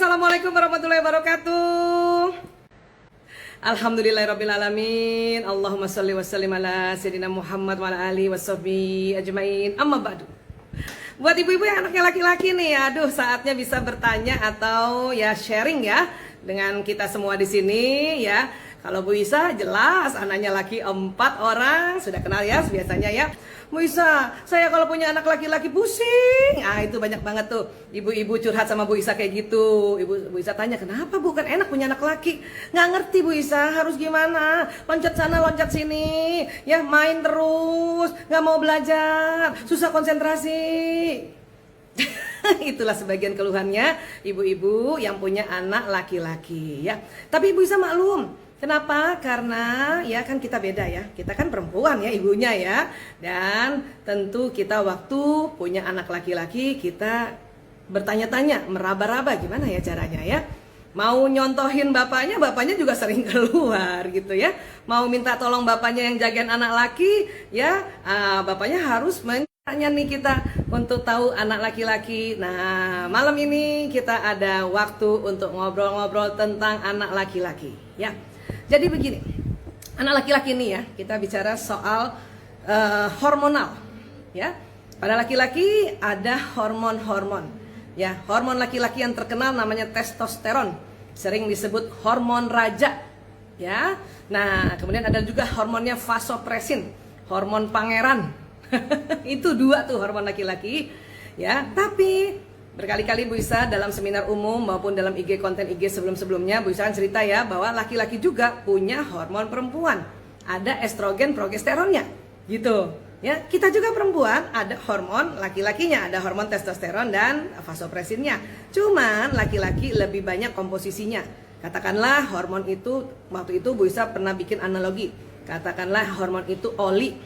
Assalamualaikum warahmatullahi wabarakatuh. Alhamdulillahirrabbilalamin. Allahumma salli wa sallim ala Sayyidina Muhammad wa ala alihi wa sahbihi ajmain. Amma ba'du. Buat ibu-ibu yang anaknya laki-laki nih, aduh saatnya bisa bertanya atau ya sharing ya dengan kita semua di sini ya. Kalau Bu Isa jelas anaknya laki 4 orang, sudah kenal ya biasanya ya. Bu Isa, saya kalau punya anak laki-laki pusing. Ah itu banyak banget tuh ibu-ibu curhat sama Bu Isa kayak gitu. Bu Isa tanya, kenapa bukan enak punya anak laki? Nggak ngerti Bu Isa, harus gimana? Loncat sana, loncat sini, ya main terus, nggak mau belajar, susah konsentrasi. Itulah sebagian keluhannya ibu-ibu yang punya anak laki-laki ya. Tapi Ibu Isa maklum. Kenapa? Karena ya kan kita beda ya. Kita kan perempuan ya ibunya ya. Dan tentu kita waktu punya anak laki-laki kita bertanya-tanya, meraba-raba gimana ya caranya ya. Mau nyontohin bapaknya juga sering keluar gitu ya. Mau minta tolong bapaknya yang jagain anak laki ya, bapaknya harus tanya nih kita untuk tahu anak laki-laki. Nah, malam ini kita ada waktu untuk ngobrol-ngobrol tentang anak laki-laki ya. Jadi begini, anak laki-laki ini ya, kita bicara soal hormonal ya. Pada laki-laki ada hormon-hormon ya. Hormon laki-laki yang terkenal namanya testosteron, sering disebut hormon raja ya. Nah, kemudian ada juga hormonnya vasopresin, hormon pangeran. Itu 2 tuh hormon laki-laki ya. Tapi berkali-kali Bu Isa dalam seminar umum maupun dalam konten IG sebelum-sebelumnya Bu Isa kan cerita ya bahwa laki-laki juga punya hormon perempuan. Ada estrogen, progesteronnya gitu ya. Kita juga perempuan ada hormon laki-lakinya, ada hormon testosteron dan vasopresinnya. Cuman laki-laki lebih banyak komposisinya. Katakanlah hormon itu, waktu itu Bu Isa pernah bikin analogi. Katakanlah hormon itu oli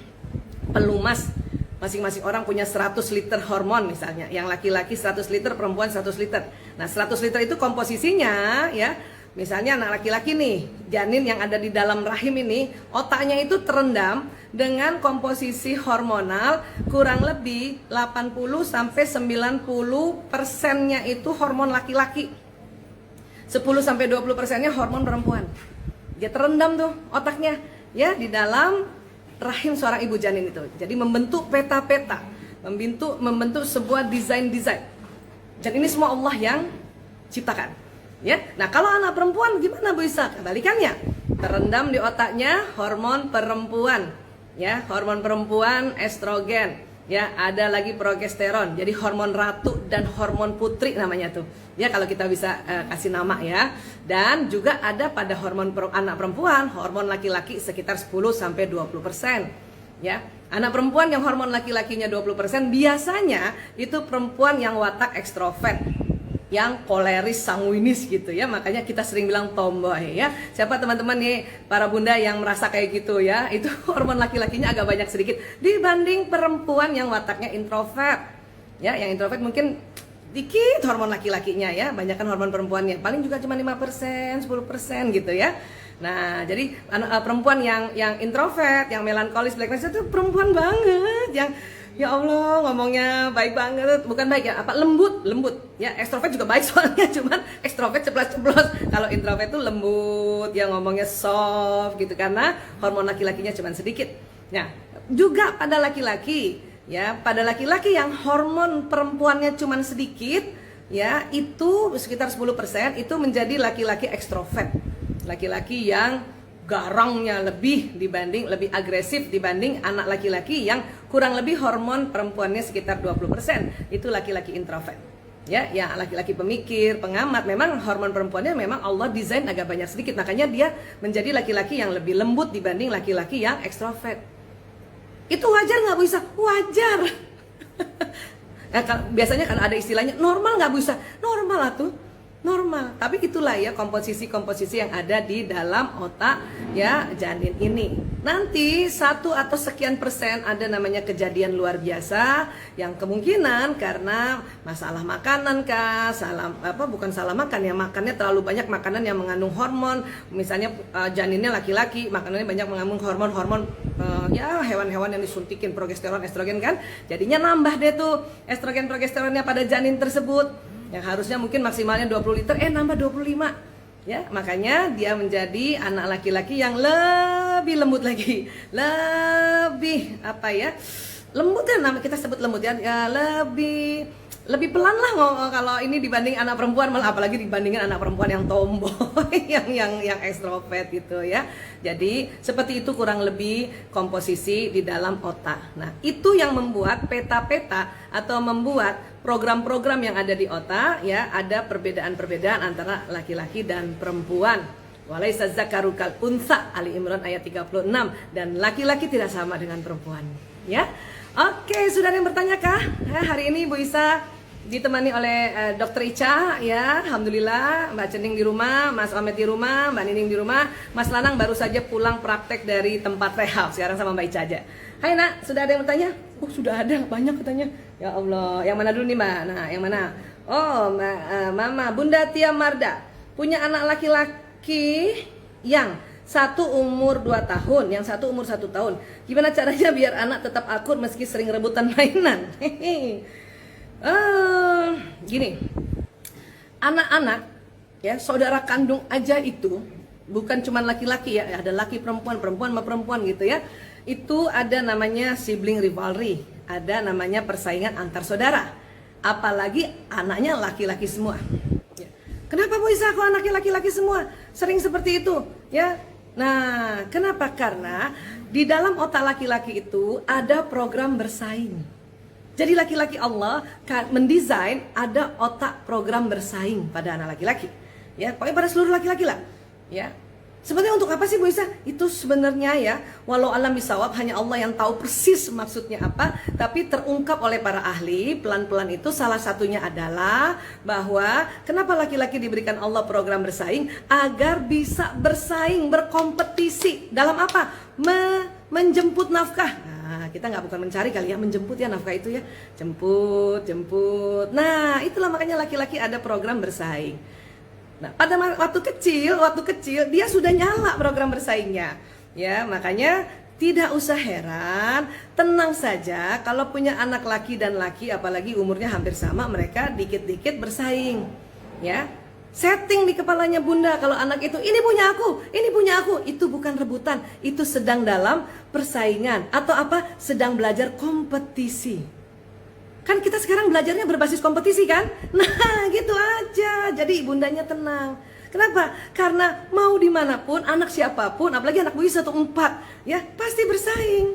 pelumas. Masing-masing orang punya 100 liter hormon misalnya. Yang laki-laki 100 liter, perempuan 100 liter. Nah 100 liter itu komposisinya ya. Misalnya anak laki-laki nih, janin yang ada di dalam rahim ini, otaknya itu terendam dengan komposisi hormonal kurang lebih 80-90%-nya itu hormon laki-laki. 10-20%-nya hormon perempuan. Dia terendam tuh otaknya ya di dalam rahim seorang ibu janin itu. Jadi membentuk peta-peta, membentuk sebuah desain-desain. Dan ini semua Allah yang ciptakan. Ya. Nah, kalau anak perempuan gimana Bu Isa? Kebalikannya. Terendam di otaknya hormon perempuan. Ya, hormon perempuan estrogen. Ya, ada lagi progesteron. Jadi hormon ratu dan hormon putri namanya tuh. Ya, kalau kita bisa kasih nama ya. Dan juga ada pada hormon anak perempuan, hormon laki-laki sekitar 10-20%. Ya. Anak perempuan yang hormon laki-lakinya 20% biasanya itu perempuan yang watak ekstrovert, yang koleris sanguinis gitu ya. Makanya kita sering bilang tomboy ya. Siapa teman-teman nih para bunda yang merasa kayak gitu ya, itu hormon laki-lakinya agak banyak sedikit dibanding perempuan yang wataknya introvert. Ya, yang introvert mungkin dikit hormon laki-lakinya ya, banyakkan hormon perempuannya. Paling juga cuma 5%, 10% gitu ya. Nah, jadi perempuan yang introvert, yang melankolis, blackness itu perempuan banget yang ya Allah ngomongnya baik banget, bukan baik ya, apa lembut ya. Ekstrovert juga baik soalnya, cuman ekstrovert ceplos-ceplos. Kalau introvert itu lembut, ya ngomongnya soft gitu karena hormon laki-lakinya cuma sedikit. Nah, juga pada laki-laki ya, pada laki-laki yang hormon perempuannya cuma sedikit ya, itu sekitar 10% itu menjadi laki-laki ekstrovert. Laki-laki yang garangnya lebih agresif dibanding anak laki-laki yang kurang lebih hormon perempuannya sekitar 20%. Itu laki-laki introvert. Ya, laki-laki pemikir, pengamat, memang hormon perempuannya memang Allah desain agak banyak sedikit. Makanya dia menjadi laki-laki yang lebih lembut dibanding laki-laki yang ekstrovert. Itu wajar nggak Bu Isa? Wajar. Nah, biasanya kan ada istilahnya normal nggak Bu Isa? Normal lah tuh. Normal, tapi itulah ya komposisi-komposisi yang ada di dalam otak ya janin ini. Nanti 1 atau sekian persen ada namanya kejadian luar biasa yang kemungkinan karena masalah makanan kah, bukan salah makan ya, makannya terlalu banyak makanan yang mengandung hormon. Misalnya janinnya laki-laki, makanannya banyak mengandung hormon ya hewan-hewan yang disuntikin progesteron, estrogen kan. Jadinya nambah deh tuh estrogen progesteronnya pada janin tersebut. Yang harusnya mungkin maksimalnya 20 liter, nambah 25. Ya, makanya dia menjadi anak laki-laki yang lebih lembut lagi. Lebih apa ya? Lembut kan, nama kita sebut lembut ya, lebih pelan lah kalau ini dibanding anak perempuan, malah apalagi dibandingin anak perempuan yang tomboy, yang ekstrovert gitu ya. Jadi seperti itu kurang lebih komposisi di dalam otak. Nah, itu yang membuat peta-peta atau membuat program-program yang ada di otak ya, ada perbedaan-perbedaan antara laki-laki dan perempuan. Walaisa dzakaru kal unsa, Ali Imran ayat 36, dan laki-laki tidak sama dengan perempuan ya. Oke, sudah ada yang bertanya kah? Hari ini Bu Isa ditemani oleh Dr. Ica ya, alhamdulillah. Mbak Cening di rumah, Mas Omet di rumah, Mbak Nining di rumah, Mas Lanang baru saja pulang praktek dari tempat rehab, sekarang sama Mbak Ica aja. Hai nak, sudah ada yang bertanya? Oh sudah ada, banyak katanya. Ya Allah, yang mana dulu nih Mbak? Nah, yang mana? Oh, Mama, Bunda Tia Marda punya anak laki-laki yang satu umur 2 tahun, yang satu umur 1 tahun. Gimana caranya biar anak tetap akur meski sering rebutan mainan? Gini, anak-anak ya, saudara kandung aja itu bukan cuma laki-laki ya, ada laki perempuan, perempuan sama perempuan gitu ya. Itu ada namanya sibling rivalry, ada namanya persaingan antar saudara. Apalagi anaknya laki-laki semua. Ya. Kenapa Bu Isa kok anaknya laki-laki semua? Sering seperti itu ya. Nah, kenapa? Karena di dalam otak laki-laki itu ada program bersaing. Jadi laki-laki Allah mendesain ada otak program bersaing pada anak laki-laki. Ya, pokoknya pada seluruh laki-laki lah. Ya. Sebenarnya untuk apa sih Bu Isa? Itu sebenarnya ya, walau alam bisawab, hanya Allah yang tahu persis maksudnya apa. Tapi terungkap oleh para ahli, pelan-pelan itu salah satunya adalah bahwa kenapa laki-laki diberikan Allah program bersaing? Agar bisa bersaing, berkompetisi. Dalam apa? Menjemput nafkah. Nah, kita nggak bukan mencari kali ya, menjemput ya nafkah itu ya. Jemput. Nah, itulah makanya laki-laki ada program bersaing. Nah, pada waktu kecil dia sudah nyala program bersaingnya. Ya, makanya tidak usah heran, tenang saja kalau punya anak laki dan laki, apalagi umurnya hampir sama, mereka dikit-dikit bersaing. Ya. Setting di kepalanya Bunda kalau anak itu ini punya aku, itu bukan rebutan, itu sedang dalam persaingan atau apa? Sedang belajar kompetisi. Kan kita sekarang belajarnya berbasis kompetisi kan? Nah gitu aja, jadi bundanya tenang. Kenapa? Karena mau dimanapun, anak siapapun, apalagi anak Bu Isa tuh 4, ya pasti bersaing.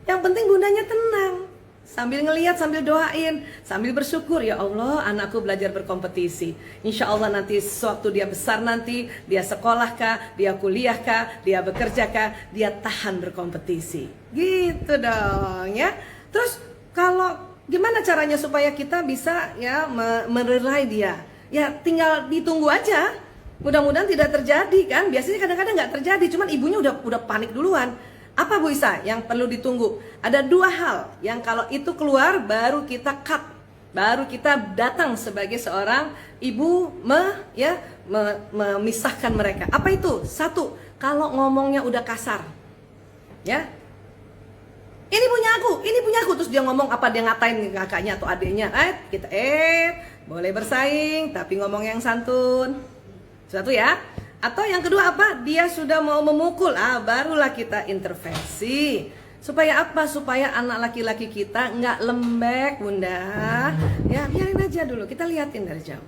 Yang penting bundanya tenang. Sambil ngelihat, sambil doain, sambil bersyukur, ya Allah anakku belajar berkompetisi. Insya Allah nanti sewaktu dia besar nanti, dia sekolah kah, dia kuliah kah, dia bekerja kah, dia tahan berkompetisi. Gitu dong ya. Terus kalau gimana caranya supaya kita bisa ya merelai dia? Ya tinggal ditunggu aja. Mudah-mudahan tidak terjadi kan. Biasanya kadang-kadang nggak terjadi, cuman ibunya udah panik duluan. Apa Bu Isa yang perlu ditunggu? Ada 2 hal yang kalau itu keluar baru kita cut. Baru kita datang sebagai seorang ibu memisahkan mereka. Apa itu? 1, kalau ngomongnya udah kasar. Ya. Ini punya aku, terus dia ngomong apa, dia ngatain kakaknya atau adiknya, kita boleh bersaing tapi ngomong yang santun. Satu ya. Atau yang kedua apa? Dia sudah mau memukul, barulah kita intervensi. Supaya apa? Supaya anak laki-laki kita nggak lembek, Bunda. Ya, biarin aja dulu, kita liatin dari jauh.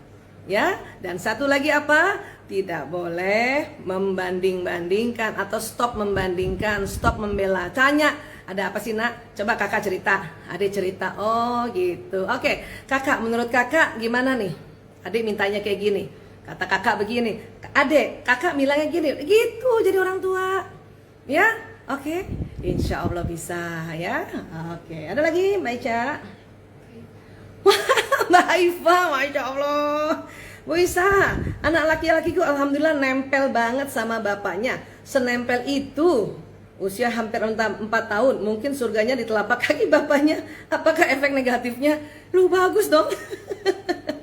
Ya, dan satu lagi apa? Tidak boleh membanding-bandingkan atau stop membandingkan, stop membela. Tanya, ada apa sih nak? Coba kakak cerita. Adik cerita. Oh gitu. Oke, kakak, menurut kakak gimana nih? Adik mintanya kayak gini. Kata kakak begini. Adik, kakak bilangnya gini. Gitu jadi orang tua. Ya, oke. Insya Allah bisa ya. Oke, ada lagi Mbak Ica? Wah, Mbak Iva, Masya Allah. Bu Isa, anak laki-lakiku alhamdulillah nempel banget sama bapaknya. Senempel itu. Usia hampir 4 tahun, mungkin surganya di telapak kaki bapaknya. Apakah efek negatifnya? Lu bagus dong.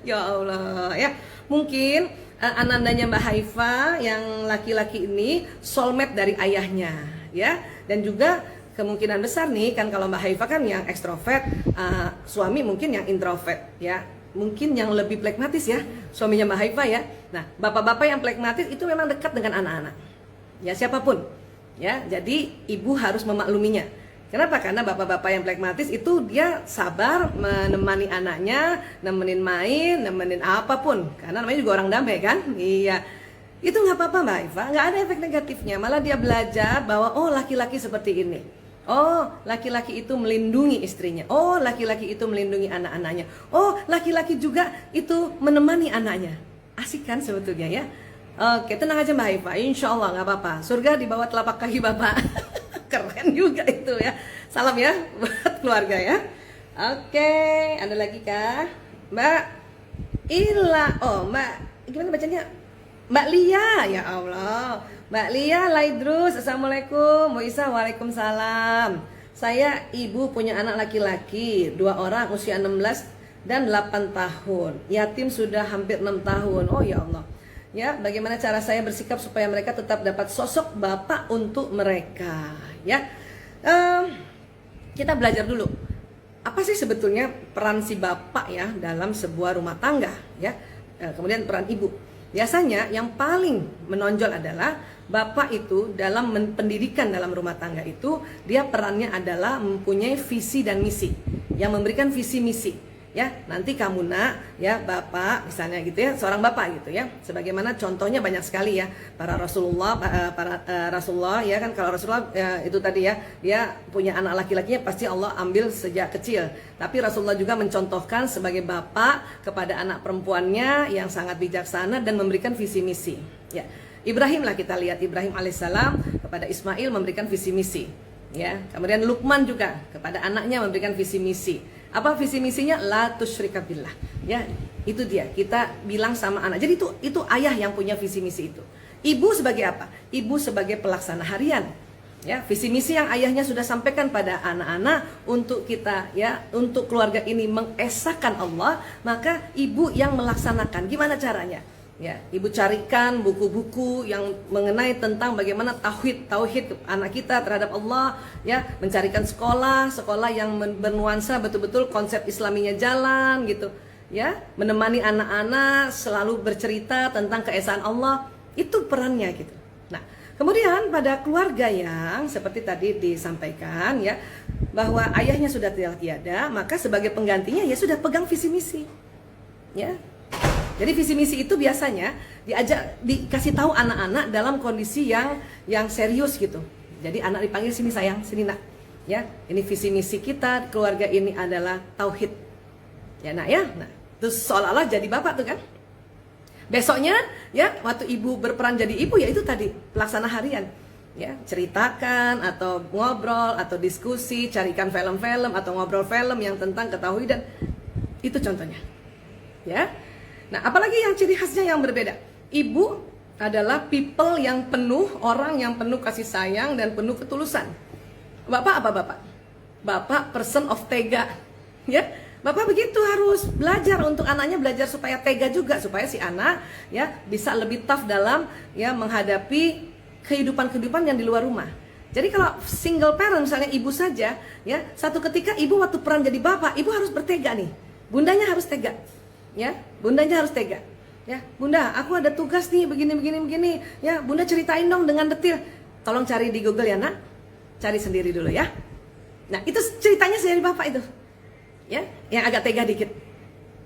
Ya Allah ya. Mungkin anandanya Mbak Haifa yang laki-laki ini soulmate dari ayahnya ya. Dan juga kemungkinan besar nih kan kalau Mbak Haifa kan yang ekstrovert, suami mungkin yang introvert ya. mungkin yang lebih pragmatis ya, suaminya Mbak Haifa ya. Nah, bapak-bapak yang pragmatis itu memang dekat dengan anak-anak. Ya, siapapun. Ya, jadi ibu harus memakluminya. Kenapa? Karena bapak-bapak yang pragmatis itu dia sabar menemani anaknya, nemenin main, nemenin apapun. Karena namanya juga orang damai kan? Iya. Itu nggak apa-apa Mbak Haifa, nggak ada efek negatifnya. Malah dia belajar bahwa oh laki-laki seperti ini. Oh, laki-laki itu melindungi istrinya. Oh, laki-laki itu melindungi anak-anaknya. Oh, laki-laki juga itu menemani anaknya. Asik kan sebetulnya ya. Oke, tenang aja Mbak Haifa. Insya Allah nggak apa-apa. Surga di bawah telapak kaki Bapak. Keren juga itu ya. Salam ya buat keluarga ya. Oke, ada lagi kah? Mbak Ila. Oh, Mbak, gimana bacanya? Mbak Lia, ya Allah. Mbak Lia Laidrus, Assalamualaikum. Bu Isa, Waalaikumsalam. Saya ibu punya anak laki-laki 2 orang usia 16 dan 8 tahun. Yatim sudah hampir 6 tahun. Oh ya Allah. Ya, bagaimana cara saya bersikap supaya mereka tetap dapat sosok bapak untuk mereka? Ya, kita belajar dulu. Apa sih sebetulnya peran si bapak ya dalam sebuah rumah tangga? Ya, kemudian peran ibu. Biasanya yang paling menonjol adalah bapak itu dalam pendidikan dalam rumah tangga itu dia perannya adalah mempunyai visi dan misi, yang memberikan visi misi. Ya, nanti kamu nak, ya bapak misalnya gitu ya, seorang bapak gitu ya. Sebagaimana contohnya banyak sekali ya, para Rasulullah ya kan, kalau Rasulullah itu tadi ya, dia punya anak laki-lakinya pasti Allah ambil sejak kecil. Tapi Rasulullah juga mencontohkan sebagai bapak kepada anak perempuannya yang sangat bijaksana dan memberikan visi misi. Ya, Ibrahim lah kita lihat, Ibrahim alaihissalam kepada Ismail memberikan visi misi. Ya, kemudian Luqman juga kepada anaknya memberikan visi misi. Apa visi misinya? La tusyrika billah. Ya, itu dia. Kita bilang sama anak. Jadi itu ayah yang punya visi misi itu. Ibu sebagai apa? Ibu sebagai pelaksana harian. Ya, visi misi yang ayahnya sudah sampaikan pada anak-anak untuk kita ya, untuk keluarga ini mengesahkan Allah, maka ibu yang melaksanakan. Gimana caranya? Ya, ibu carikan buku-buku yang mengenai tentang bagaimana tauhid anak kita terhadap Allah, ya, mencarikan sekolah yang bernuansa betul-betul konsep Islaminya jalan gitu, ya, menemani anak-anak selalu bercerita tentang keesaan Allah, itu perannya gitu. Nah, kemudian pada keluarga yang seperti tadi disampaikan ya, bahwa ayahnya sudah tidak tiada, maka sebagai penggantinya ya sudah pegang visi misi. Ya. Jadi visi misi itu biasanya dikasih tahu anak-anak dalam kondisi yang serius gitu. Jadi anak dipanggil, sini sayang, sini nak. Ya, ini visi misi kita keluarga ini adalah tauhid. Ya nak ya. Nah, terus seolah-olah jadi bapak tuh kan. Besoknya ya waktu ibu berperan jadi ibu ya itu tadi pelaksana harian. Ya, ceritakan atau ngobrol atau diskusi, carikan film-film atau ngobrol film yang tentang ketauhidan. Itu contohnya. Ya. Nah, apalagi yang ciri khasnya yang berbeda. Ibu adalah people yang penuh, orang yang penuh kasih sayang dan penuh ketulusan. Bapak apa bapak? Bapak person of tega. Ya, bapak begitu harus belajar untuk anaknya, belajar supaya tega juga, supaya si anak ya bisa lebih tough dalam ya menghadapi kehidupan yang di luar rumah. Jadi kalau single parent misalnya ibu saja, ya satu ketika ibu waktu peran jadi bapak, ibu harus bertega nih. Bundanya harus tega. Ya, bundanya harus tega. Ya, bunda, aku ada tugas nih begini. Ya, bunda ceritain dong dengan detil. Tolong cari di Google ya nak. Cari sendiri dulu ya. Nah, itu ceritanya dari bapak itu. Ya, yang agak tega dikit.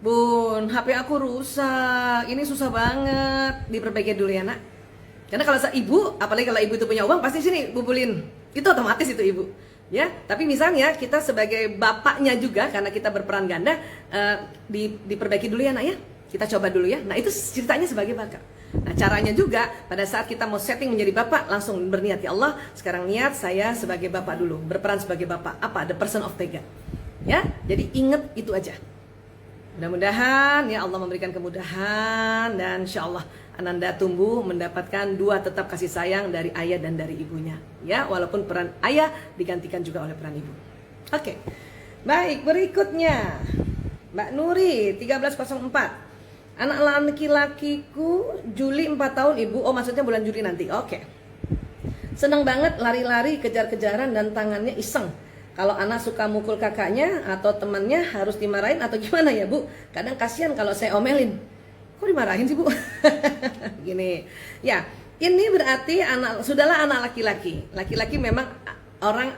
Bun, HP aku rusak. Ini susah banget. Diperbaiki dulu ya nak. Karena kalau ibu, apalagi kalau ibu itu punya uang, pasti sini bubulin. Itu otomatis itu ibu. Ya, tapi misalnya kita sebagai bapaknya juga karena kita berperan ganda diperbaiki dulu ya nak ya. Kita coba dulu ya. Nah, itu ceritanya sebagai bapak. Nah, caranya juga pada saat kita mau setting menjadi bapak langsung berniat, ya Allah, sekarang niat saya sebagai bapak dulu, berperan sebagai bapak. Apa? The person of tega. Ya, jadi ingat itu aja. Mudah-mudahan ya Allah memberikan kemudahan dan insya Allah Ananda tumbuh mendapatkan 2 tetap kasih sayang dari ayah dan dari ibunya. Ya, walaupun peran ayah digantikan juga oleh peran ibu. Oke. Baik, berikutnya. Mbak Nuri 1304. Anak laki-lakiku Juli 4 tahun ibu. Oh, maksudnya bulan Juli nanti. Oke. Senang banget lari-lari, kejar-kejaran dan tangannya iseng. Kalau anak suka mukul kakaknya atau temannya harus dimarahin atau gimana ya Bu? Kadang kasihan kalau saya omelin. Kok dimarahin sih Bu? Gini, ya ini berarti sudahlah anak laki-laki. Laki-laki memang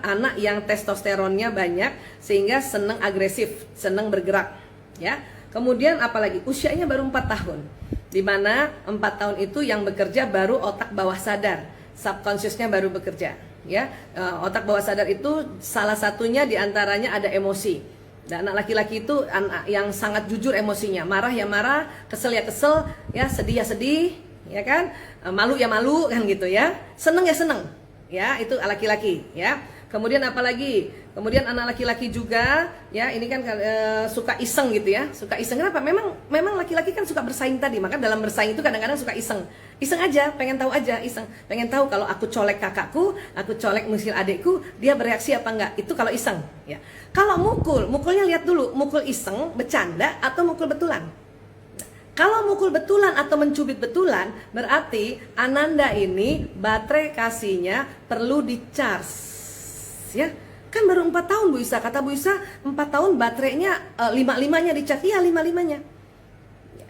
anak yang testosteronnya banyak sehingga senang agresif, senang bergerak, ya. Kemudian apalagi usianya baru 4 tahun. Di mana 4 tahun itu yang bekerja baru otak bawah sadar, subconsciousnya baru bekerja, ya. Otak bawah sadar itu salah satunya diantaranya ada emosi. Dan anak laki-laki itu anak yang sangat jujur emosinya, marah ya marah, kesel ya kesel, ya sedih ya sedih, ya kan, malu ya malu kan gitu ya, seneng ya seneng, ya itu laki-laki, ya. Kemudian apalagi? Kemudian anak laki-laki juga, ya ini kan suka iseng gitu ya, suka iseng. Kenapa? Memang laki-laki kan suka bersaing tadi, maka dalam bersaing itu kadang-kadang suka iseng, iseng aja, pengen tahu aja, iseng, pengen tahu kalau aku colek kakakku, aku colek musil adikku, dia bereaksi apa enggak? Itu kalau iseng, ya. Kalau mukulnya lihat dulu, mukul iseng, bercanda atau mukul betulan. Kalau mukul betulan atau mencubit betulan, berarti Ananda ini baterai kasihnya perlu di-charge. Ya, kan baru 4 tahun Bu Isa. Kata Bu Isa 4 tahun baterainya 55-nya di-charge. Iya 55-nya.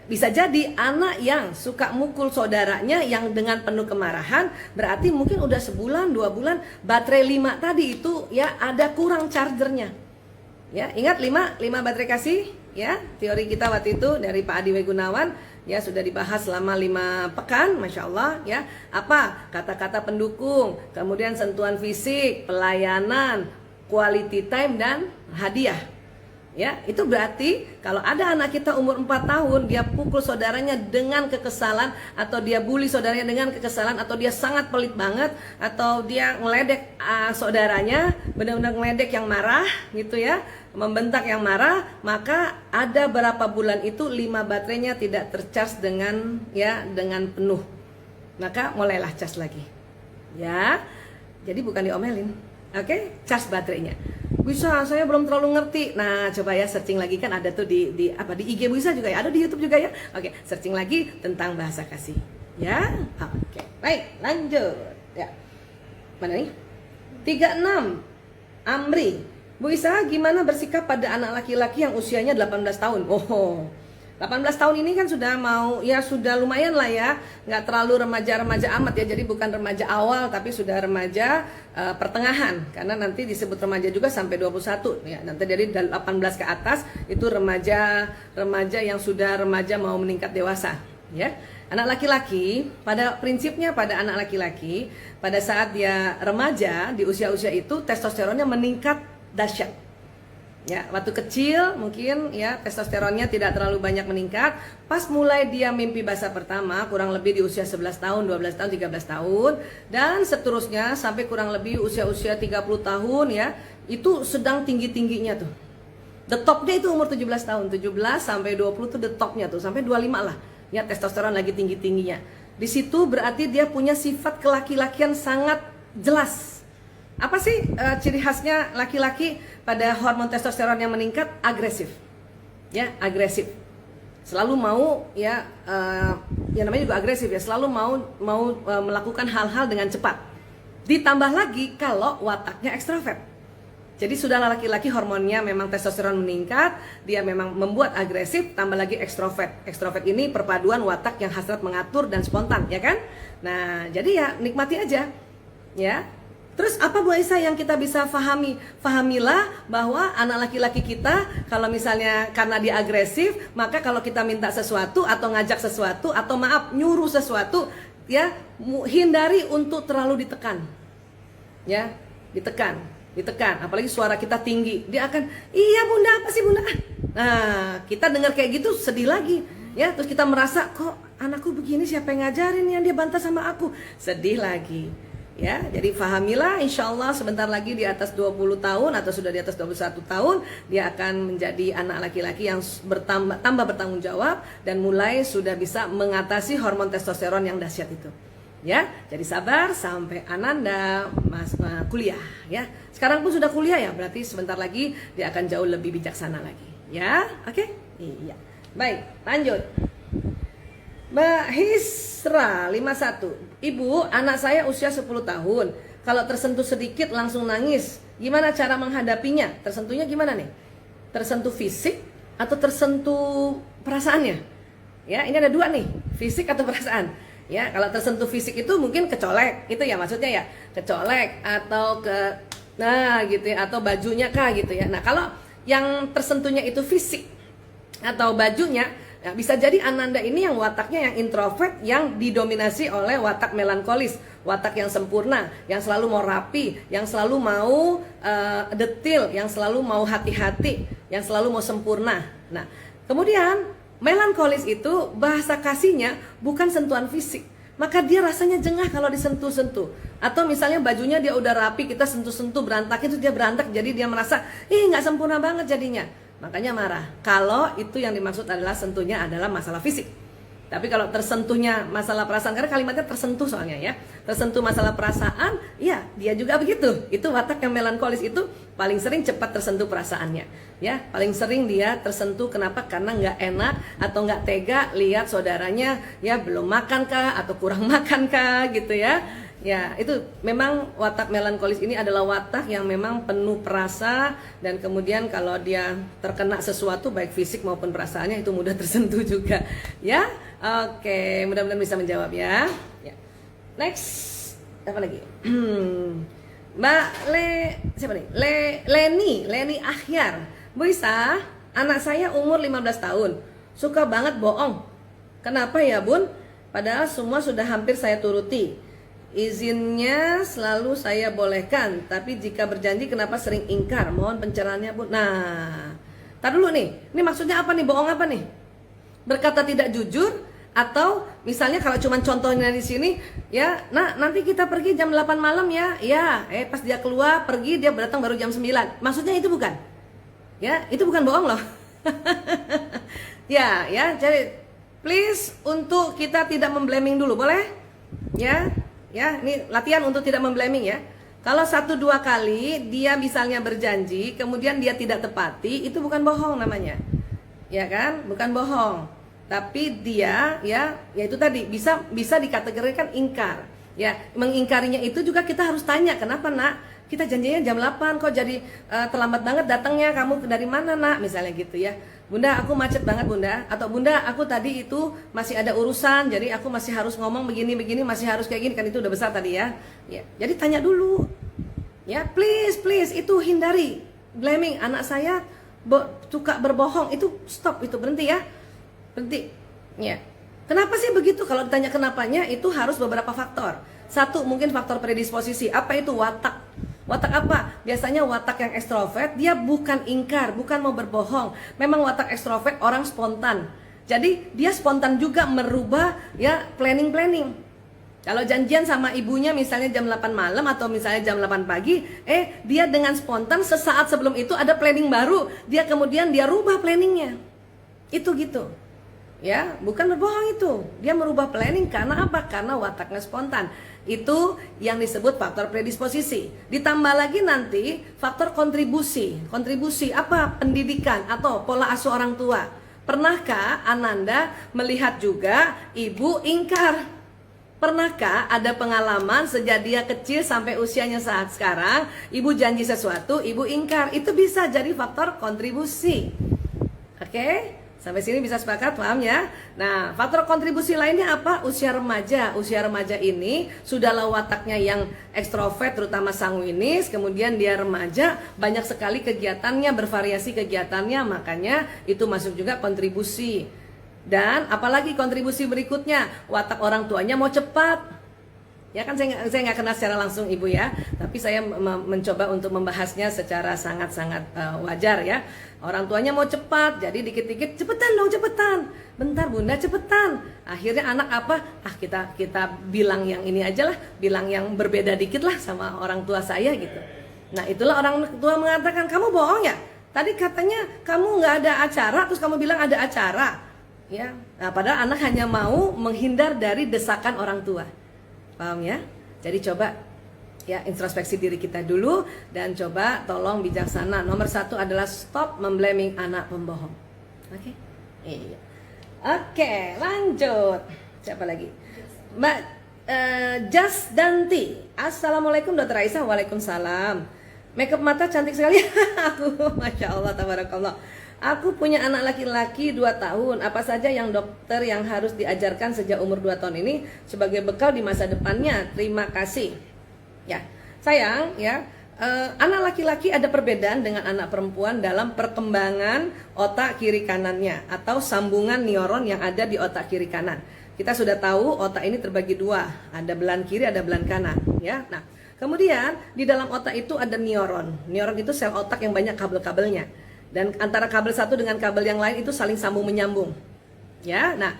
Bisa jadi anak yang suka mukul saudaranya yang dengan penuh kemarahan, berarti mungkin udah sebulan, 2 bulan, baterai 5 tadi itu ya ada kurang chargernya. Ya, ingat 5 baterai kasih, ya. Teori kita waktu itu dari Pak Adi W. Gunawan, ya sudah dibahas selama 5 pekan, Masya Allah, ya. Apa? Kata-kata pendukung, kemudian sentuhan fisik, pelayanan, quality time, dan hadiah. Ya, itu berarti kalau ada anak kita umur 4 tahun, dia pukul saudaranya dengan kekesalan, atau dia bully saudaranya dengan kekesalan, atau dia sangat pelit banget, atau dia ngeledek saudaranya, benar-benar ngeledek yang marah gitu ya, membentak yang marah, maka ada berapa bulan itu 5 baterainya tidak tercharge dengan penuh. Maka mulailah charge lagi. Ya. Jadi bukan diomelin. Oke, charge baterainya. Bisa, saya belum terlalu ngerti. Nah, coba ya searching lagi, kan ada tuh di IG bisa juga ya, ada di YouTube juga ya. Oke, searching lagi tentang bahasa kasih. Ya. Oke. Baik, lanjut. Ya. Mana nih? 36. Amri. Bu Isa, gimana bersikap pada anak laki-laki yang usianya 18 tahun? Oh. 18 tahun ini kan sudah sudah lumayan lah ya, nggak terlalu remaja-remaja amat ya, jadi bukan remaja awal tapi sudah remaja pertengahan, karena nanti disebut remaja juga sampai 21 ya, nanti dari 18 ke atas itu remaja yang sudah remaja mau meningkat dewasa ya. Anak laki-laki, pada prinsipnya pada anak laki-laki pada saat dia remaja di usia-usia itu testosteronnya meningkat dahsyat. Ya, waktu kecil mungkin ya testosteronnya tidak terlalu banyak meningkat. Pas mulai dia mimpi basah pertama kurang lebih di usia 11 tahun, 12 tahun, 13 tahun, dan seterusnya sampai kurang lebih usia-usia 30 tahun ya, itu sedang tinggi-tingginya tuh. The topnya itu umur 17 tahun, 17 sampai 20 tuh the topnya tuh, sampai 25 lah. Ya, testosteron lagi tinggi-tingginya. Di situ berarti dia punya sifat kelaki-lakian sangat jelas. Apa sih ciri khasnya laki-laki pada hormon testosteron yang meningkat? Agresif, ya agresif. Selalu mau ya namanya juga agresif ya. Selalu mau melakukan hal-hal dengan cepat. Ditambah lagi kalau wataknya ekstrovert. Jadi sudah laki-laki hormonnya memang testosteron meningkat, dia memang membuat agresif, tambah lagi ekstrovert. Ekstrovert ini perpaduan watak yang hasrat mengatur dan spontan, ya kan? Nah, jadi ya nikmati aja, ya. Terus apa Bu Aisyah yang kita bisa pahami? Pahamilah bahwa anak laki-laki kita kalau misalnya karena dia agresif, maka kalau kita minta sesuatu atau ngajak sesuatu atau maaf nyuruh sesuatu, ya hindari untuk terlalu ditekan. Ya, ditekan. Apalagi suara kita tinggi, dia akan, "Iya Bunda, apa sih Bunda?" Nah, kita dengar kayak gitu sedih lagi. Ya, terus kita merasa, "Kok anakku begini, siapa yang ngajarin yang dia bantah sama aku?" Sedih lagi. Ya, jadi fahamilah, insya Allah sebentar lagi di atas 20 tahun atau sudah di atas 21 tahun dia akan menjadi anak laki-laki yang tambah bertanggung jawab dan mulai sudah bisa mengatasi hormon testosteron yang dahsyat itu. Ya, jadi sabar sampai Ananda kuliah ya. Sekarang pun sudah kuliah ya, berarti sebentar lagi dia akan jauh lebih bijaksana lagi. Ya, oke? Iya. Baik, lanjut. Mbak Hisra 51. Ibu, anak saya usia 10 tahun. Kalau tersentuh sedikit langsung nangis. Gimana cara menghadapinya? Tersentuhnya gimana nih? Tersentuh fisik atau tersentuh perasaannya? Ya, ini ada dua nih, fisik atau perasaan. Ya, kalau tersentuh fisik itu mungkin kecolek, itu ya maksudnya ya, kecolek atau nah gitu ya, atau bajunya kah gitu ya. Nah, kalau yang tersentuhnya itu fisik atau bajunya, nah, bisa jadi Ananda ini yang wataknya yang introvert, yang didominasi oleh watak melankolis, watak yang sempurna, yang selalu mau rapi, yang selalu mau detil, yang selalu mau hati-hati, yang selalu mau sempurna. Nah, kemudian melankolis itu bahasa kasihnya bukan sentuhan fisik, maka dia rasanya jengah kalau disentuh-sentuh. Atau misalnya bajunya dia udah rapi, kita sentuh-sentuh berantak, itu dia berantak, jadi dia merasa nggak sempurna banget jadinya, makanya marah. Kalau itu yang dimaksud adalah sentuhnya adalah masalah fisik. Tapi kalau tersentuhnya masalah perasaan, karena kalimatnya tersentuh soalnya ya, tersentuh masalah perasaan, ya dia juga begitu. Itu watak yang melankolis itu paling sering cepat tersentuh perasaannya, ya paling sering dia tersentuh. Kenapa? Karena nggak enak atau nggak tega lihat saudaranya ya belum makan kah atau kurang makan kah gitu ya. Ya, itu memang watak melankolis ini adalah watak yang memang penuh perasa, dan kemudian kalau dia terkena sesuatu baik fisik maupun perasaannya itu mudah tersentuh juga. Ya, oke, mudah-mudahan bisa menjawab ya. Next, apa lagi? Mbak siapa nih? Leni Akhyar. Bu Isa, anak saya umur 15 tahun, suka banget bohong. Kenapa ya Bun? Padahal semua sudah hampir saya turuti. Izinnya selalu saya bolehkan, tapi jika berjanji kenapa sering ingkar? Mohon pencerahannya Bu. Nah, tar dulu nih, ini maksudnya apa nih? Bohong apa nih? Berkata tidak jujur, atau misalnya kalau cuman contohnya di sini, ya, nah nanti kita pergi jam 8 malam ya, ya, pas dia keluar pergi dia datang baru jam 9. Maksudnya itu bukan? Ya, itu bukan bohong loh. Ya, jadi please untuk kita tidak memblaming dulu, boleh? Ya. Ya, ini latihan untuk tidak memblaming ya. Kalau 1-2 kali dia misalnya berjanji, kemudian dia tidak tepati, itu bukan bohong namanya. Ya kan? Bukan bohong. Tapi dia ya itu tadi bisa dikategorikan ingkar. Ya, mengingkarinya itu juga kita harus tanya, kenapa Nak? Kita janjinya jam 8 kok jadi terlambat banget datangnya, kamu dari mana Nak? Misalnya gitu ya. Bunda, aku macet banget Bunda. Atau Bunda, aku tadi itu masih ada urusan, jadi aku masih harus ngomong begini-begini, masih harus kayak gini. Kan itu udah besar tadi ya. Ya, jadi tanya dulu. Ya, please, itu hindari blaming. Anak saya suka berbohong, itu stop, itu berhenti ya. Berhenti. Ya. Kenapa sih begitu? Kalau ditanya kenapanya, itu harus beberapa faktor. Satu, mungkin faktor predisposisi. Apa itu? Watak. Watak apa? Biasanya watak yang ekstrovert, dia bukan ingkar, bukan mau berbohong. Memang watak ekstrovert orang spontan. Jadi dia spontan juga merubah ya planning. Kalau janjian sama ibunya misalnya jam 8 malam atau misalnya jam 8 pagi, dia dengan spontan sesaat sebelum itu ada planning baru, dia kemudian dia rubah planningnya. Itu gitu. Ya, bukan berbohong itu. Dia merubah planning karena apa? Karena wataknya spontan. Itu yang disebut faktor predisposisi. Ditambah lagi nanti faktor kontribusi. Kontribusi apa? Pendidikan atau pola asuh orang tua. Pernahkah Ananda melihat juga ibu ingkar? Pernahkah ada pengalaman sejak dia kecil sampai usianya saat sekarang, ibu janji sesuatu, ibu ingkar? Itu bisa jadi faktor kontribusi. Oke? Sampai sini bisa sepakat, paham ya? Nah, faktor kontribusi lainnya apa? Usia remaja. Usia remaja ini sudahlah wataknya yang ekstrovert, terutama sanguinis. Kemudian dia remaja, banyak sekali kegiatannya, bervariasi kegiatannya. Makanya itu masuk juga kontribusi. Dan apalagi kontribusi berikutnya, watak orang tuanya mau cepat. Ya kan saya nggak kenal secara langsung ibu ya, tapi saya mencoba untuk membahasnya secara sangat-sangat wajar ya. Orang tuanya mau cepat, jadi dikit-dikit cepetan dong, cepetan. Bentar Bunda, cepetan. Akhirnya anak apa? Kita bilang yang ini aja lah, bilang yang berbeda dikit lah sama orang tua saya gitu. Nah itulah orang tua mengatakan, kamu bohong ya? Tadi katanya kamu nggak ada acara, terus kamu bilang ada acara. Ya, nah, padahal anak hanya mau menghindar dari desakan orang tua. Paham ya? Jadi coba ya introspeksi diri kita dulu dan coba tolong bijaksana. Nomor 1 adalah stop memblaming anak pembohong. Oke? Iya. Oke, lanjut. Siapa lagi? Mbak Jasdanti. Assalamualaikum Dr. Aisyah. Waalaikumsalam. Makeup mata cantik sekali. Aku, Masya Allah, tabarakallah. Aku punya anak laki-laki 2 tahun. Apa saja yang dokter yang harus diajarkan sejak umur 2 tahun ini sebagai bekal di masa depannya? Terima kasih. Ya, sayang, ya. Anak laki-laki ada perbedaan dengan anak perempuan dalam perkembangan otak kiri kanannya atau sambungan neuron yang ada di otak kiri kanan. Kita sudah tahu otak ini terbagi 2, ada belan kiri, ada belan kanan, ya. Nah, kemudian di dalam otak itu ada neuron. Neuron itu sel otak yang banyak kabel-kabelnya. Dan antara kabel satu dengan kabel yang lain itu saling sambung menyambung. Ya. Nah,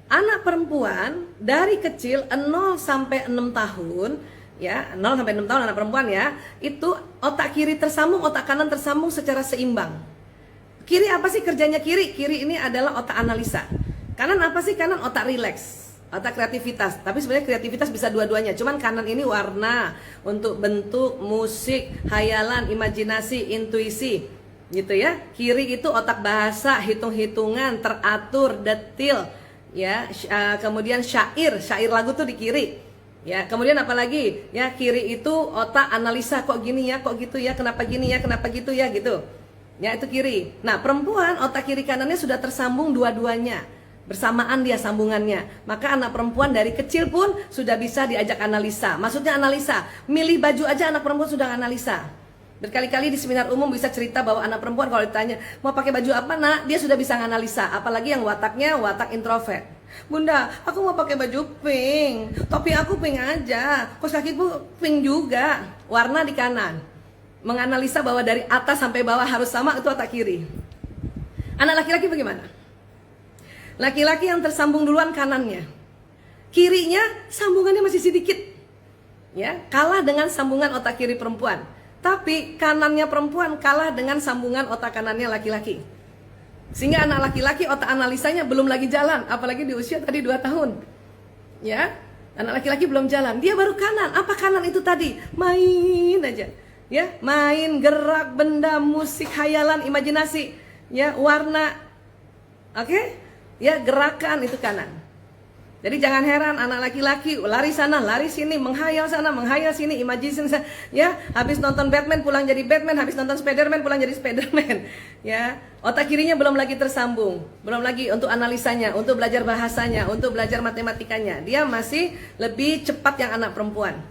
anak perempuan dari kecil 0 sampai 6 tahun, ya, 0 sampai 6 tahun anak perempuan ya, itu otak kiri tersambung, otak kanan tersambung secara seimbang. Kiri apa sih kerjanya kiri? Kiri ini adalah otak analisa. Kanan apa sih? Kanan otak rileks, otak kreativitas. Tapi sebenarnya kreativitas bisa dua-duanya. Cuman kanan ini warna untuk bentuk, musik, hayalan, imajinasi, intuisi, gitu ya. Kiri itu otak bahasa, hitung-hitungan, teratur, detil, ya. Kemudian syair lagu tuh di kiri. Ya, kemudian apalagi? Ya, kiri itu otak analisa, kok gini ya, kok gitu ya, kenapa gini ya, kenapa gitu ya, gitu. Ya, itu kiri. Nah, perempuan otak kiri kanannya sudah tersambung dua-duanya. Bersamaan dia sambungannya. Maka anak perempuan dari kecil pun sudah bisa diajak analisa. Maksudnya analisa, milih baju aja anak perempuan sudah analisa. Berkali-kali di seminar umum bisa cerita bahwa anak perempuan kalau ditanya mau pakai baju apa nak, dia sudah bisa analisa. Apalagi yang wataknya watak introvert. Bunda, aku mau pakai baju pink, topi aku pink aja, kaos kakiku pink juga. Warna di kanan. Menganalisa bahwa dari atas sampai bawah harus sama, itu otak kiri. Anak laki-laki bagaimana? Laki-laki yang tersambung duluan kanannya, kirinya sambungannya masih sedikit, ya, kalah dengan sambungan otak kiri perempuan. Tapi kanannya perempuan kalah dengan sambungan otak kanannya laki-laki. Sehingga anak laki-laki otak analisanya belum lagi jalan, apalagi di usia tadi 2 tahun. Ya, anak laki-laki belum jalan, dia baru kanan. Apa kanan itu tadi? Main aja. Ya, main, gerak, benda, musik, hayalan, imajinasi, ya, warna. Oke? Ya, gerakan itu kanan. Jadi jangan heran anak laki-laki lari sana, lari sini, menghayal sana, menghayal sini, imajinasi sana. Ya, habis nonton Batman pulang jadi Batman, habis nonton Spiderman pulang jadi Spiderman. Ya, otak kirinya belum lagi tersambung, belum lagi untuk analisanya, untuk belajar bahasanya, untuk belajar matematikanya. Dia masih lebih cepat yang anak perempuan.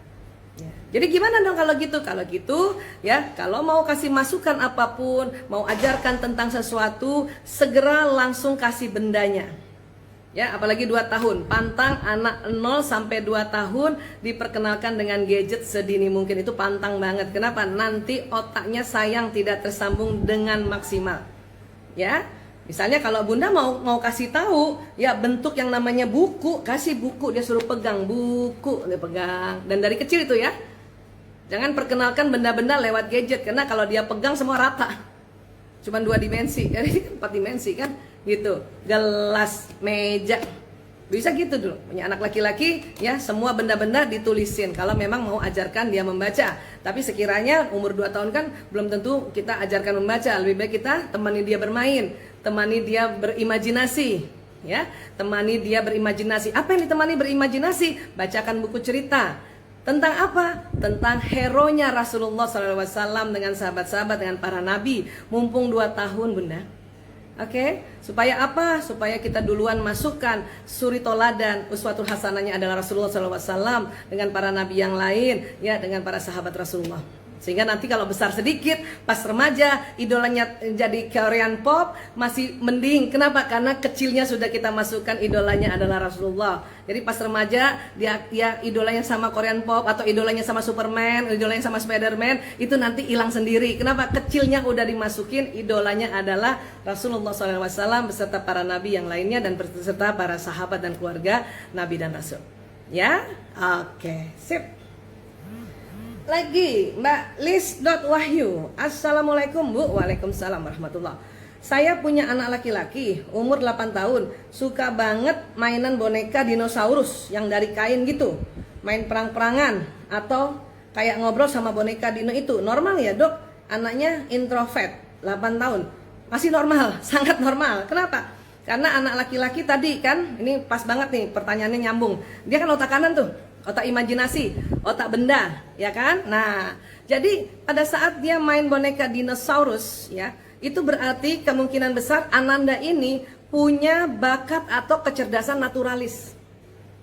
Jadi gimana dong kalau gitu? Kalau gitu ya, kalau mau kasih masukan apapun, mau ajarkan tentang sesuatu, segera langsung kasih bendanya. Ya, apalagi 2 tahun. Pantang anak 0 sampai 2 tahun diperkenalkan dengan gadget sedini mungkin. Itu pantang banget. Kenapa? Nanti otaknya sayang tidak tersambung dengan maksimal. Ya. Misalnya kalau Bunda mau kasih tahu ya bentuk yang namanya buku, kasih buku, dia suruh pegang buku, dia pegang. Dan dari kecil itu ya. Jangan perkenalkan benda-benda lewat gadget, karena kalau dia pegang semua rata. Cuman 2 dimensi, jadi 4 dimensi kan, gitu. Gelas, meja, bisa gitu dulu. Punya anak laki-laki, ya semua benda-benda ditulisin. Kalau memang mau ajarkan dia membaca. Tapi sekiranya umur 2 tahun kan belum tentu kita ajarkan membaca. Lebih baik kita temani dia bermain, temani dia berimajinasi. Ya, temani dia berimajinasi. Apa yang ditemani berimajinasi? Bacakan buku cerita. Tentang apa? Tentang hero-nya Rasulullah SAW dengan sahabat-sahabat, dengan para nabi. Mumpung 2 tahun Bunda. Oke? Supaya apa? Supaya kita duluan masukkan suri toladan, uswatul hasanahnya adalah Rasulullah SAW dengan para nabi yang lain, ya, dengan para sahabat Rasulullah. Sehingga nanti kalau besar sedikit, pas remaja, idolanya jadi Korean pop, masih mending. Kenapa? Karena kecilnya sudah kita masukkan idolanya adalah Rasulullah. Jadi pas remaja, dia idolanya sama Korean pop, atau idolanya sama Superman, idolanya sama Spiderman, itu nanti hilang sendiri. Kenapa? Kecilnya udah dimasukin, idolanya adalah Rasulullah SAW beserta para nabi yang lainnya, dan beserta para sahabat dan keluarga nabi dan rasul. Ya? Oke, sip. Lagi Mbak Lis.Wahyu, Assalamualaikum Bu. Waalaikumsalam warahmatullah. Saya punya anak laki-laki umur 8 tahun, suka banget mainan boneka dinosaurus yang dari kain gitu, main perang-perangan atau kayak ngobrol sama boneka dino itu. Normal ya dok? Anaknya introvert, 8 tahun. Masih normal, sangat normal. Kenapa? Karena anak laki-laki tadi kan, ini pas banget nih pertanyaannya nyambung. Dia kan otak kanan tuh. otak imajinasi, otak benda, ya kan? Nah, jadi pada saat dia main boneka dinosaurus, ya, itu berarti kemungkinan besar Ananda ini punya bakat atau kecerdasan naturalis.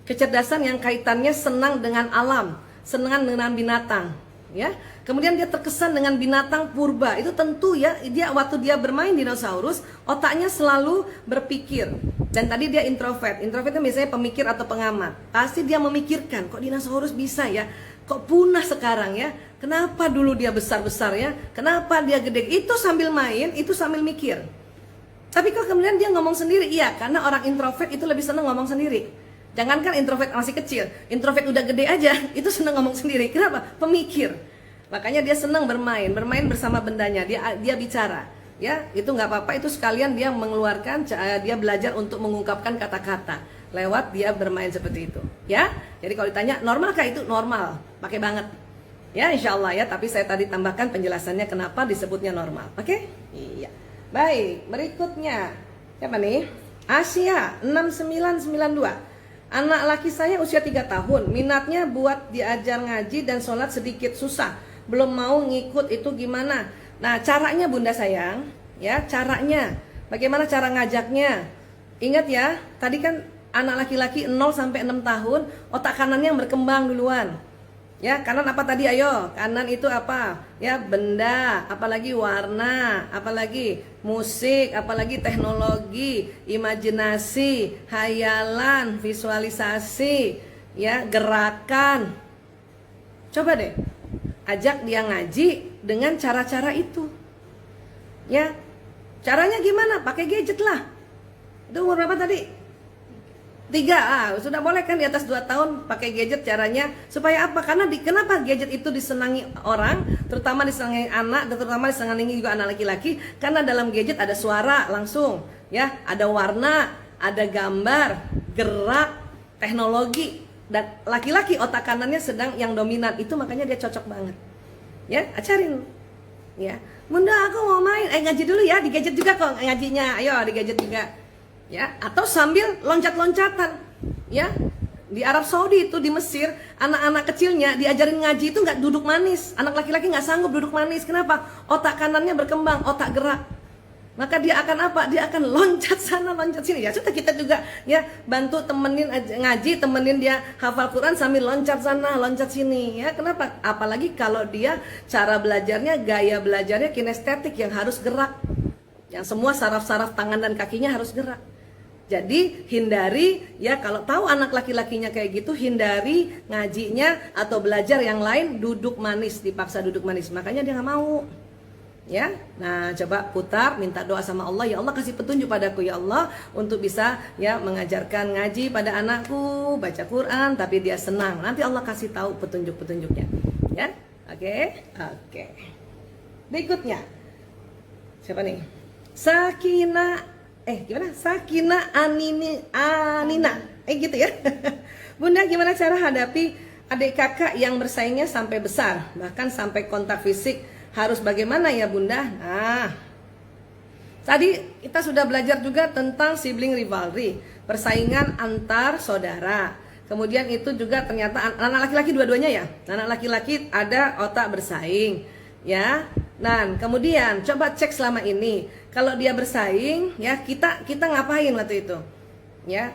Kecerdasan yang kaitannya senang dengan alam, senang dengan binatang, ya. Kemudian dia terkesan dengan binatang purba. Itu tentu ya, dia waktu dia bermain dinosaurus, otaknya selalu berpikir. Dan tadi dia introvert. Introvert itu biasanya pemikir atau pengamat. Pasti dia memikirkan, kok dinosaurus bisa ya? Kok punah sekarang ya? Kenapa dulu dia besar-besar ya? Kenapa dia gede? Itu sambil main, itu sambil mikir. Tapi kok kemudian dia ngomong sendiri? Iya, karena orang introvert itu lebih senang ngomong sendiri. Jangankan introvert masih kecil, introvert udah gede aja, itu senang ngomong sendiri. Kenapa? Pemikir. Makanya dia senang bermain bersama bendanya, dia bicara, ya itu nggak apa-apa, itu sekalian dia mengeluarkan, dia belajar untuk mengungkapkan kata-kata lewat dia bermain seperti itu, ya. Jadi kalau ditanya normalkah itu, normal, pakai banget, ya insya Allah ya. Tapi saya tadi tambahkan penjelasannya kenapa disebutnya normal, oke? Iya, baik. Berikutnya siapa nih? Asia 6992. Anak laki saya usia 3 tahun, minatnya buat diajar ngaji dan sholat sedikit susah, belum mau ngikut, itu gimana? Nah caranya bunda sayang, ya caranya, bagaimana cara ngajaknya? Ingat ya, tadi kan anak laki-laki 0 sampai 6 tahun, otak kanannya yang berkembang duluan. Ya, kanan apa tadi? Ayo, kanan itu apa? Ya, benda, apalagi warna, apalagi musik, apalagi teknologi, imajinasi, hayalan, visualisasi, ya, gerakan. Coba deh, ajak dia ngaji dengan cara-cara itu. Ya, caranya gimana? Pakai gadget lah. Itu umur berapa tadi? 3, sudah boleh kan di atas 2 tahun pakai gadget. Caranya supaya apa? Karena kenapa gadget itu disenangi orang, terutama disenangi anak, dan terutama disenangi juga anak laki-laki? Karena dalam gadget ada suara langsung, ya, ada warna, ada gambar, gerak, teknologi, dan laki-laki otak kanannya sedang yang dominan, itu makanya dia cocok banget. Ya, ajarin. Ya, bunda aku mau main, ngaji dulu ya, di gadget juga kok ngajinya, ayo di gadget juga. Ya, atau sambil loncat-loncatan, ya. Di Arab Saudi itu, di Mesir, anak-anak kecilnya diajarin ngaji itu nggak duduk manis. Anak laki-laki nggak sanggup duduk manis. Kenapa? Otak kanannya berkembang, otak gerak. Maka dia akan apa? Dia akan loncat sana, loncat sini. Ya sudah, kita juga ya bantu temenin ngaji, temenin dia hafal Quran sambil loncat sana, loncat sini. Ya, kenapa? Apalagi kalau dia cara belajarnya, gaya belajarnya kinestetik yang harus gerak. Yang semua saraf-saraf tangan dan kakinya harus gerak. Jadi hindari ya, kalau tahu anak laki-lakinya kayak gitu, hindari ngajinya atau belajar yang lain duduk manis, dipaksa duduk manis. Makanya dia nggak mau. Ya, nah coba putar, minta doa sama Allah, ya Allah kasih petunjuk padaku ya Allah untuk bisa ya mengajarkan ngaji pada anakku, baca Quran, tapi dia senang. Nanti Allah kasih tahu petunjuk-petunjuknya. Ya, oke. Berikutnya siapa nih? Sakina Anina, gitu ya. Bunda, gimana cara hadapi adik kakak yang bersaingnya sampai besar, bahkan sampai kontak fisik, harus bagaimana ya bunda? Nah, tadi kita sudah belajar juga tentang sibling rivalry, persaingan antar saudara. Kemudian itu juga ternyata anak laki-laki dua-duanya ya, anak laki-laki ada otak bersaing, ya. Nah, kemudian coba cek selama ini, kalau dia bersaing, ya kita ngapain waktu itu? Ya,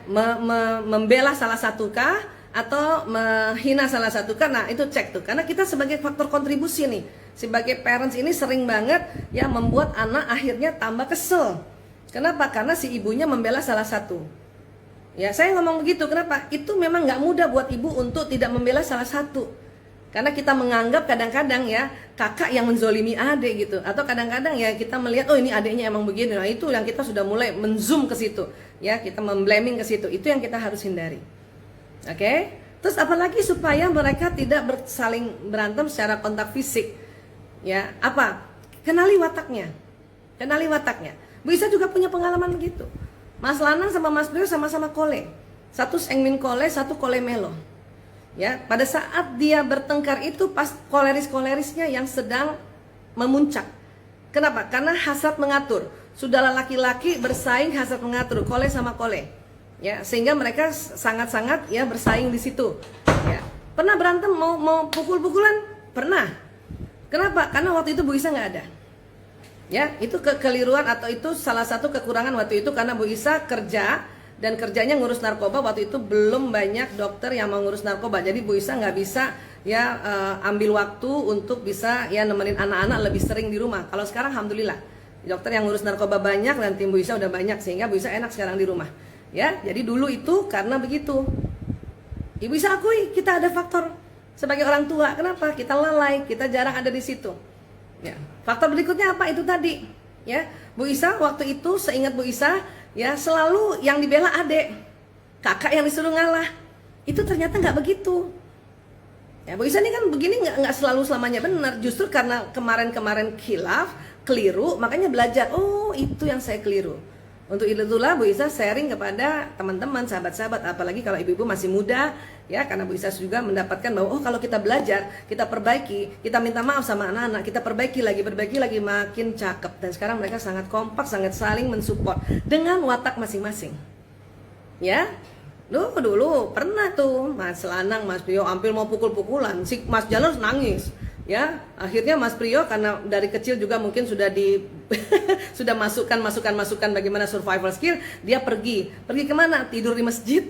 membela salah satu kah atau menghina salah satu kah? Nah, itu cek tuh, karena kita sebagai faktor kontribusi nih, sebagai parents ini sering banget ya membuat anak akhirnya tambah kesel. Kenapa? Karena si ibunya membela salah satu. Ya, saya ngomong begitu, kenapa? Itu memang nggak mudah buat ibu untuk tidak membela salah satu. Karena kita menganggap kadang-kadang ya kakak yang menzolimi adik gitu, atau kadang-kadang ya kita melihat oh ini adiknya emang begini. Nah, itu yang kita sudah mulai menzoom ke situ, ya kita memblaming ke situ. Itu yang kita harus hindari. Oke? Terus apalagi supaya mereka tidak saling berantem secara kontak fisik. Ya, apa? Kenali wataknya. Kenali wataknya. Bisa juga punya pengalaman begitu. Mas Lanang sama Mas Brio sama-sama kole. Satu sengmin kole, satu kole melo. Ya, pada saat dia bertengkar itu pas koleris-kolerisnya yang sedang memuncak. Kenapa? Karena hasad mengatur. Sudahlah laki-laki bersaing hasad mengatur, kole sama kole. Ya, sehingga mereka sangat-sangat ya bersaing di situ. Ya. Pernah berantem mau pukul-pukulan? Pernah. Kenapa? Karena waktu itu Bu Isa nggak ada. Ya, itu kekeliruan atau itu salah satu kekurangan waktu itu karena Bu Isa kerja dan kerjanya ngurus narkoba. Waktu itu belum banyak dokter yang mau ngurus narkoba. Jadi Bu Isa nggak bisa ya ambil waktu untuk bisa ya nemenin anak-anak lebih sering di rumah. Kalau sekarang alhamdulillah dokter yang ngurus narkoba banyak dan tim Bu Isa udah banyak sehingga Bu Isa enak sekarang di rumah. Ya, jadi dulu itu karena begitu. Ibu Isa akui kita ada faktor sebagai orang tua. Kenapa? Kita lalai, kita jarang ada di situ. Ya. Faktor berikutnya apa? Itu tadi. Ya, Bu Isa waktu itu seingat Bu Isa ya selalu yang dibela adik, kakak yang disuruh ngalah. Itu ternyata nggak begitu. Ya, Bu Isa ini kan begini nggak selalu selamanya benar. Justru karena kemarin-kemarin khilaf, keliru, makanya belajar. Oh, itu yang saya keliru. Untuk itulah Bu Isa sharing kepada teman-teman, sahabat-sahabat, apalagi kalau ibu-ibu masih muda, ya, karena Bu Isa juga mendapatkan bahwa oh kalau kita belajar, kita perbaiki, kita minta maaf sama anak-anak, kita perbaiki lagi, makin cakep. Dan sekarang mereka sangat kompak, sangat saling mensupport dengan watak masing-masing. Ya, dulu pernah tuh Mas Lanang, Mas Prio hampir mau pukul-pukulan, si Mas Janus nangis. Ya, akhirnya Mas Prio karena dari kecil juga mungkin sudah sudah masukan bagaimana survival skill, dia pergi kemana? Tidur di masjid.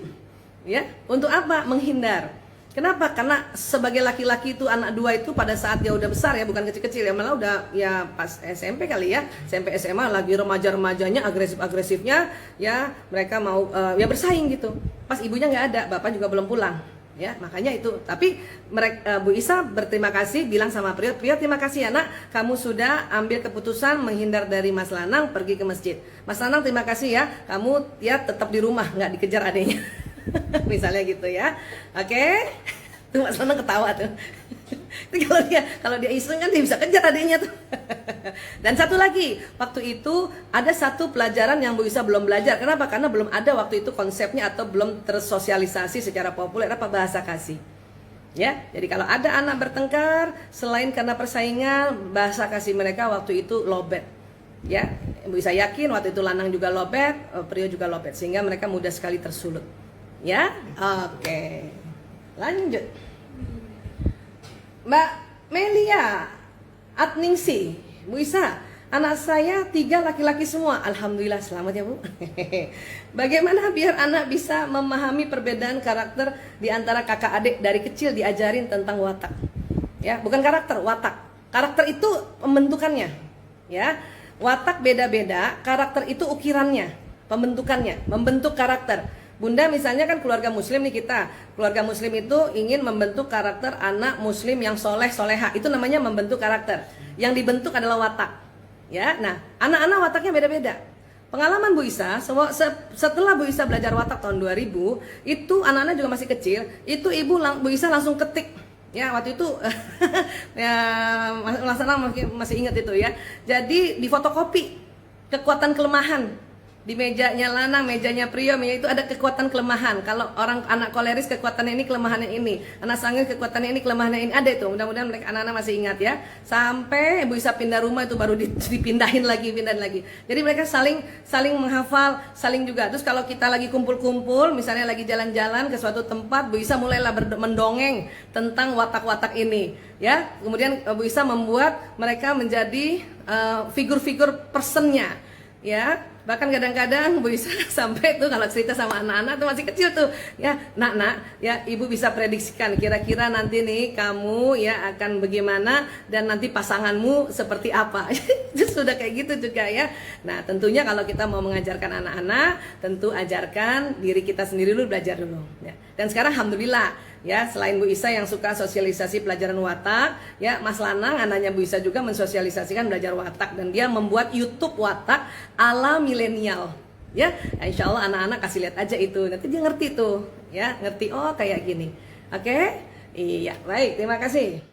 Ya, untuk apa? Menghindar. Kenapa? Karena sebagai laki-laki itu anak dua itu pada saat dia udah besar ya, bukan kecil-kecil ya, malah udah ya pas SMP kali ya, SMP SMA lagi remaja-remajanya agresif-agresifnya ya, mereka mau ya bersaing gitu. Pas ibunya nggak ada, bapak juga belum pulang. Ya, makanya itu. Tapi mereka, Bu Isa berterima kasih, bilang sama Prio, terima kasih anak, kamu sudah ambil keputusan menghindar dari Mas Lanang, pergi ke masjid. Mas Lanang terima kasih ya, kamu ya tetap di rumah, nggak dikejar adanya. Misalnya gitu ya. Oke. Tuh Mas Lanang ketawa tuh. kalau dia iseng kan dia bisa kejar adanya tuh. Dan satu lagi, waktu itu ada satu pelajaran yang Bu Isa belum belajar. Kenapa? Karena belum ada waktu itu konsepnya atau belum tersosialisasi secara populer apa bahasa kasih. Ya, jadi kalau ada anak bertengkar, selain karena persaingan, bahasa kasih mereka waktu itu lobet. Ya, Bu Isa yakin waktu itu Lanang juga lobet, Prio juga lobet, sehingga mereka mudah sekali tersulut. Ya, oke. Lanjut. Mbak Melia Atningsi, Bu Isa, anak saya 3 laki-laki semua. Alhamdulillah, selamat ya Bu. Bagaimana biar anak bisa memahami perbedaan karakter di antara kakak adik dari kecil diajarin tentang watak? Ya, bukan karakter, watak. Karakter itu pembentukannya. Ya, watak beda-beda, karakter itu ukirannya, pembentukannya, membentuk karakter. Bunda misalnya kan keluarga muslim nih kita. Keluarga muslim itu ingin membentuk karakter anak muslim yang soleh soleha. Itu namanya membentuk karakter. Yang dibentuk adalah watak. Ya, nah anak-anak wataknya beda-beda. Pengalaman Bu Isa, setelah Bu Isa belajar watak tahun 2000, itu anak-anak juga masih kecil. Itu Bu Isa langsung ketik. Ya waktu itu ya Mas Lanang masih ingat itu ya. Jadi di fotokopi kekuatan kelemahan. Di mejanya Lanang, mejanya Prio, meja itu ada kekuatan kelemahan. Kalau orang anak koleris kekuatannya ini, kelemahannya ini. Anak sangir kekuatannya ini, kelemahannya ini. Ada itu. Mudah-mudahan mereka anak-anak masih ingat ya. Sampai Bu Isa pindah rumah itu baru dipindahin lagi. Jadi mereka saling menghafal, saling juga. Terus kalau kita lagi kumpul-kumpul, misalnya lagi jalan-jalan ke suatu tempat, Bu Isa mulailah mendongeng tentang watak-watak ini. Ya, kemudian Bu Isa membuat mereka menjadi figur-figur personnya. Ya, bahkan kadang-kadang Bu Isa sampai tuh kalau cerita sama anak-anak tuh masih kecil tuh ya, nak ya, ibu bisa prediksikan kira-kira nanti nih kamu ya akan bagaimana dan nanti pasanganmu seperti apa. Itu sudah kayak gitu juga ya. Nah tentunya kalau kita mau mengajarkan anak-anak, tentu ajarkan diri kita sendiri dulu, belajar dulu ya. Dan sekarang alhamdulillah ya, selain Bu Isa yang suka sosialisasi pelajaran watak, ya Mas Lanang anaknya Bu Isa juga mensosialisasikan belajar watak, dan dia membuat YouTube watak ala milenial. Ya, insya Allah anak-anak kasih lihat aja itu, nanti dia ngerti tuh, ya ngerti oh kayak gini. Oke, iya baik, terima kasih.